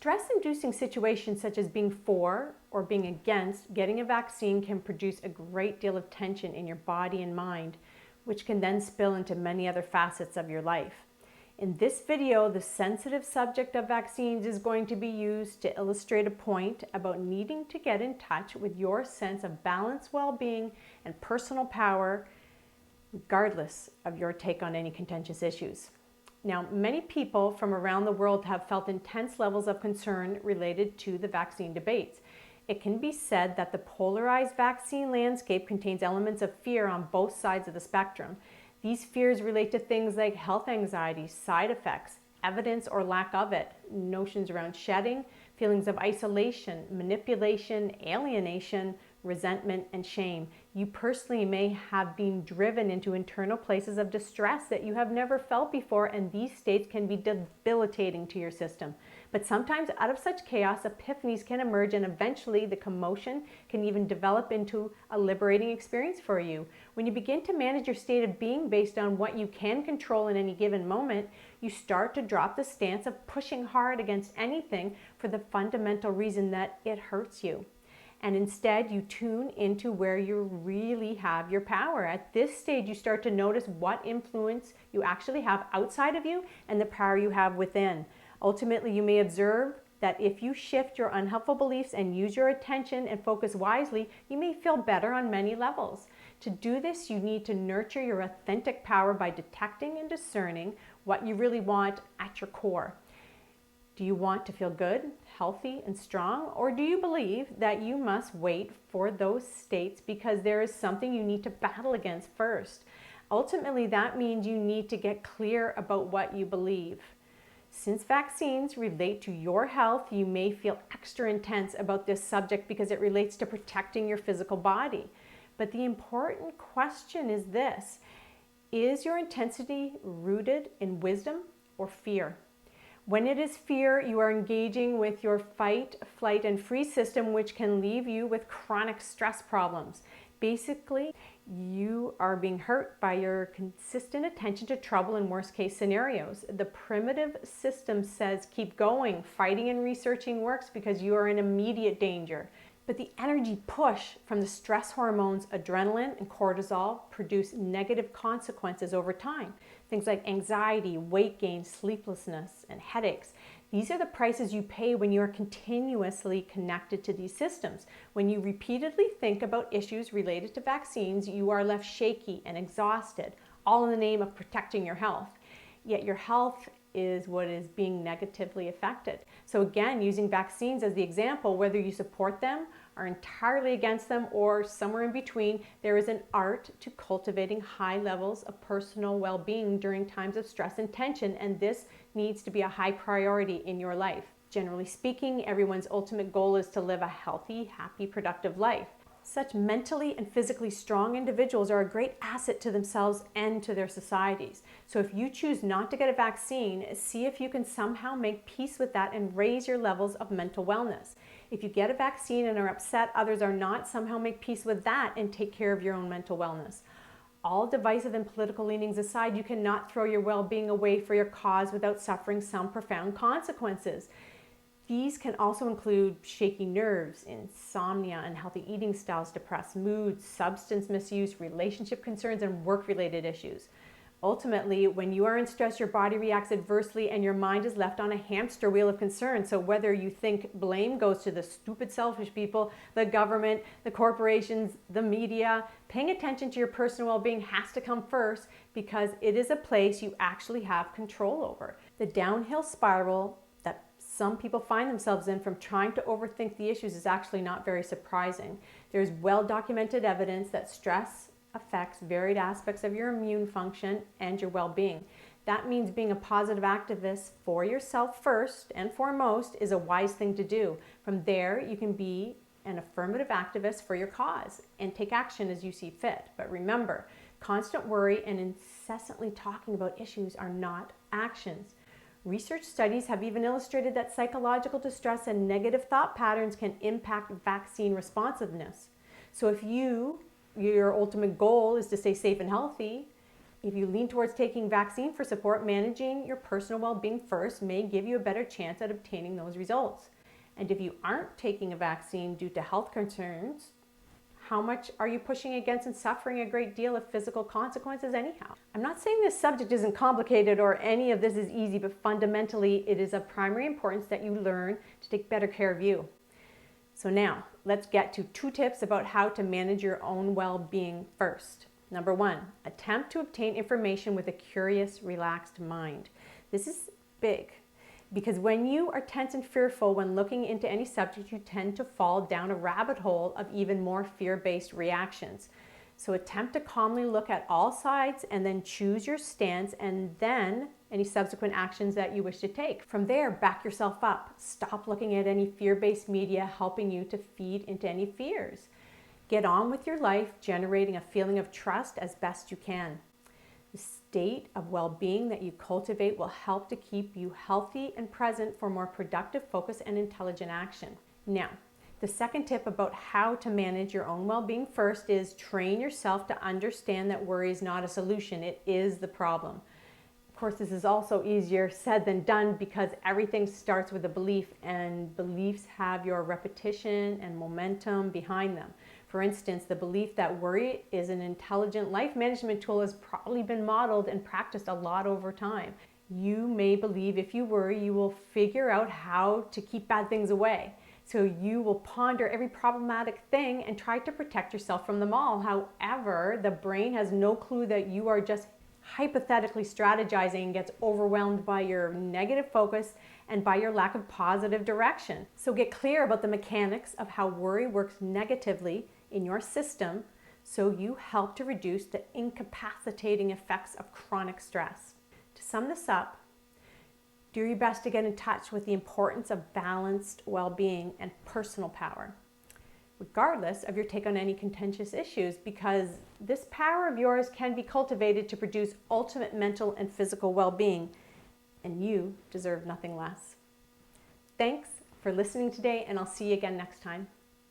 Stress-inducing situations such as being for or being against getting a vaccine can produce a great deal of tension in your body and mind, which can then spill into many other facets of your life. In this video, the sensitive subject of vaccines is going to be used to illustrate a point about needing to get in touch with your sense of balanced well-being and personal power, regardless of your take on any contentious issues. Now, many people from around the world have felt intense levels of concern related to the vaccine debates. It can be said that the polarized vaccine landscape contains elements of fear on both sides of the spectrum. These fears relate to things like health anxiety, side effects, evidence or lack of it, notions around shedding, feelings of isolation, manipulation, alienation, resentment, and shame. You personally may have been driven into internal places of distress that you have never felt before, and these states can be debilitating to your system. But sometimes out of such chaos, epiphanies can emerge, and eventually the commotion can even develop into a liberating experience for you. When you begin to manage your state of being based on what you can control in any given moment, you start to drop the stance of pushing hard against anything for the fundamental reason that it hurts you. And instead, you tune into where you really have your power. At this stage, you start to notice what influence you actually have outside of you and the power you have within. Ultimately, you may observe that if you shift your unhelpful beliefs and use your attention and focus wisely, you may feel better on many levels. To do this, you need to nurture your authentic power by detecting and discerning what you really want at your core. Do you want to feel good, healthy, and strong? Or do you believe that you must wait for those states because there is something you need to battle against first? Ultimately, that means you need to get clear about what you believe. Since vaccines relate to your health, you may feel extra intense about this subject because it relates to protecting your physical body. But the important question is this: is your intensity rooted in wisdom or fear? When it is fear, you are engaging with your fight, flight, and freeze system, which can leave you with chronic stress problems. Basically, you are being hurt by your consistent attention to trouble in worst-case scenarios. The primitive system says, keep going. Fighting and researching works because you are in immediate danger. But the energy push from the stress hormones, adrenaline and cortisol, produce negative consequences over time. Things like anxiety, weight gain, sleeplessness, and headaches. These are the prices you pay when you are continuously connected to these systems. When you repeatedly think about issues related to vaccines, you are left shaky and exhausted, all in the name of protecting your health. Yet your health is what is being negatively affected. So again, using vaccines as the example, whether you support them, are entirely against them, or somewhere in between, there is an art to cultivating high levels of personal well-being during times of stress and tension, and this needs to be a high priority in your life. Generally speaking, everyone's ultimate goal is to live a healthy, happy, productive life. Such mentally and physically strong individuals are a great asset to themselves and to their societies. So if you choose not to get a vaccine, see if you can somehow make peace with that and raise your levels of mental wellness. If you get a vaccine and are upset others are not, somehow make peace with that and take care of your own mental wellness. All divisive and political leanings aside, you cannot throw your well-being away for your cause without suffering some profound consequences. These can also include shaky nerves, insomnia, unhealthy eating styles, depressed moods, substance misuse, relationship concerns, and work-related issues. Ultimately, when you are in stress, your body reacts adversely and your mind is left on a hamster wheel of concern. So whether you think blame goes to the stupid, selfish people, the government, the corporations, the media, paying attention to your personal well-being has to come first because it is a place you actually have control over. The downhill spiral that some people find themselves in from trying to overthink the issues is actually not very surprising. There's well-documented evidence that stress affects varied aspects of your immune function and your well-being. That means being a positive activist for yourself first and foremost is a wise thing to do. From there, you can be an affirmative activist for your cause and take action as you see fit. But remember, constant worry and incessantly talking about issues are not actions. Research studies have even illustrated that psychological distress and negative thought patterns can impact vaccine responsiveness. So if your ultimate goal is to stay safe and healthy, If you lean towards taking vaccine for support, managing your personal well-being first may give you a better chance at obtaining those results. And if you aren't taking a vaccine due to health concerns, how much are you pushing against and suffering a great deal of physical consequences anyhow? I'm not saying this subject isn't complicated or any of this is easy, but fundamentally it is of primary importance that you learn to take better care of you. So now, let's get to 2 tips about how to manage your own well-being first. Number 1, attempt to obtain information with a curious, relaxed mind. This is big because when you are tense and fearful when looking into any subject, you tend to fall down a rabbit hole of even more fear-based reactions. So attempt to calmly look at all sides and then choose your stance and then any subsequent actions that you wish to take. From there, back yourself up. Stop looking at any fear-based media helping you to feed into any fears. Get on with your life, generating a feeling of trust as best you can. The state of well-being that you cultivate will help to keep you healthy and present for more productive focus and intelligent action. Now, the second tip about how to manage your own well-being first is train yourself to understand that worry is not a solution, it is the problem. Of course, this is also easier said than done because everything starts with a belief, and beliefs have your repetition and momentum behind them. For instance, the belief that worry is an intelligent life management tool has probably been modeled and practiced a lot over time. You may believe if you worry, you will figure out how to keep bad things away. So you will ponder every problematic thing and try to protect yourself from them all. However, the brain has no clue that you are just hypothetically strategizing and gets overwhelmed by your negative focus and by your lack of positive direction. So get clear about the mechanics of how worry works negatively in your system so you help to reduce the incapacitating effects of chronic stress. To sum this up, do your best to get in touch with the importance of balanced well-being and personal power, regardless of your take on any contentious issues, because this power of yours can be cultivated to produce ultimate mental and physical well-being, and you deserve nothing less. Thanks for listening today, and I'll see you again next time.